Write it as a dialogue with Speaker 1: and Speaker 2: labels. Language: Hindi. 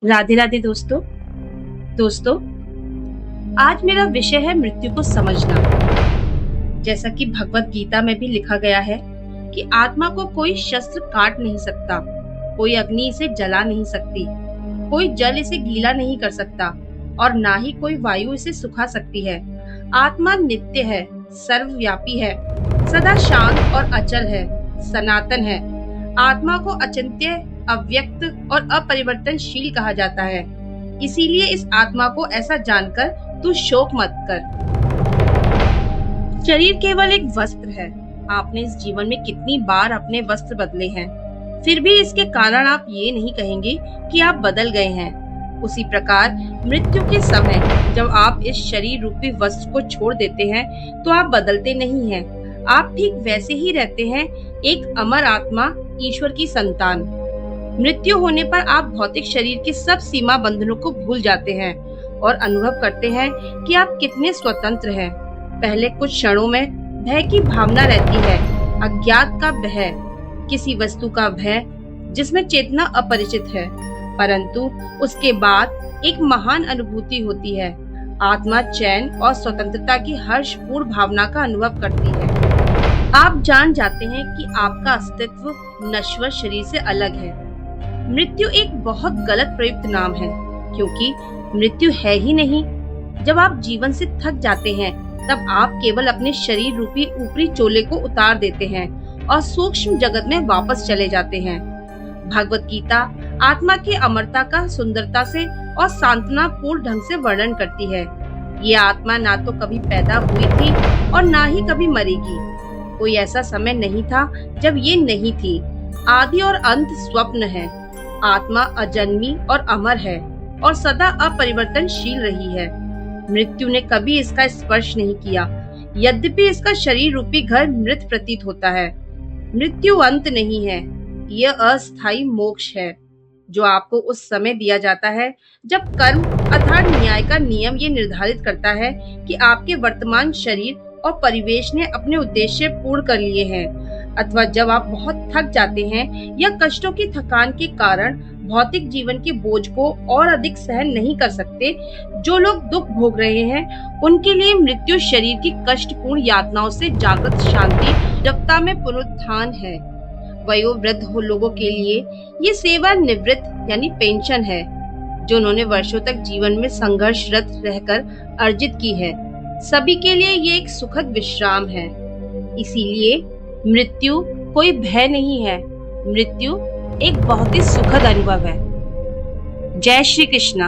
Speaker 1: राधे राधे दोस्तों। दोस्तों, आज मेरा विषय है मृत्यु को समझना। जैसा कि भगवत गीता में भी लिखा गया है कि आत्मा को कोई शस्त्र काट नहीं सकता, कोई अग्नि इसे जला नहीं सकती, कोई जल इसे गीला नहीं कर सकता और ना ही कोई वायु इसे सुखा सकती है। आत्मा नित्य है, सर्वव्यापी है, सदा शांत और अचल है, सनातन है। आत्मा को अचिंत्य, अव्यक्त और अपरिवर्तनशील कहा जाता है। इसीलिए इस आत्मा को ऐसा जानकर तू शोक मत कर। शरीर केवल एक वस्त्र है। आपने इस जीवन में कितनी बार अपने वस्त्र बदले हैं, फिर भी इसके कारण आप ये नहीं कहेंगे कि आप बदल गए हैं। उसी प्रकार मृत्यु के समय जब आप इस शरीर रूपी वस्त्र को छोड़ देते हैं तो आप बदलते नहीं हैं। आप ठीक वैसे ही रहते हैं, एक अमर आत्मा, ईश्वर की संतान। मृत्यु होने पर आप भौतिक शरीर के सब सीमा बंधनों को भूल जाते हैं और अनुभव करते हैं कि आप कितने स्वतंत्र हैं। पहले कुछ क्षणों में भय की भावना रहती है, अज्ञात का भय, किसी वस्तु का भय जिसमें चेतना अपरिचित है, परंतु उसके बाद एक महान अनुभूति होती है। आत्मा चैन और स्वतंत्रता की हर्षपूर्ण भावना का अनुभव करती है। आप जान जाते हैं कि आपका अस्तित्व नश्वर शरीर से अलग है। मृत्यु एक बहुत गलत प्रयुक्त नाम है, क्योंकि मृत्यु है ही नहीं। जब आप जीवन से थक जाते हैं तब आप केवल अपने शरीर रूपी ऊपरी चोले को उतार देते हैं और सूक्ष्म जगत में वापस चले जाते हैं। भगवत गीता आत्मा की अमरता का सुंदरता से और सांत्वना पूर्ण ढंग से वर्णन करती है। ये आत्मा ना तो कभी पैदा हुई थी और ना ही कभी मरेगी। कोई ऐसा समय नहीं था जब ये नहीं थी। आदि और अंत स्वप्न है। आत्मा अजन्मी और अमर है और सदा अपरिवर्तनशील रही है। मृत्यु ने कभी इसका स्पर्श नहीं किया, यद्यपि इसका शरीर रूपी घर मृत प्रतीत होता है। मृत्यु अंत नहीं है, यह अस्थायी मोक्ष है जो आपको उस समय दिया जाता है जब कर्म अर्थात न्याय का नियम ये निर्धारित करता है कि आपके वर्तमान शरीर और परिवेश ने अपने उद्देश्य पूर्ण कर लिए हैं, अथवा जब आप बहुत थक जाते हैं या कष्टों की थकान के कारण भौतिक जीवन के बोझ को और अधिक सहन नहीं कर सकते। जो लोग दुख भोग रहे हैं उनके लिए मृत्यु शरीर की कष्टपूर्ण यातनाओं से जागृत शांति जगता में पुनरुत्थान है। वयोवृद्ध हो लोगों के लिए ये सेवानिवृत्त यानी पेंशन है, जो उन्होंने वर्षों तक जीवन में संघर्षरत रहकर अर्जित की है। सभी के लिए ये एक सुखद विश्राम है। इसीलिए मृत्यु कोई भय नहीं है, मृत्यु एक बहुत ही सुखद अनुभव है। जय श्री कृष्णा।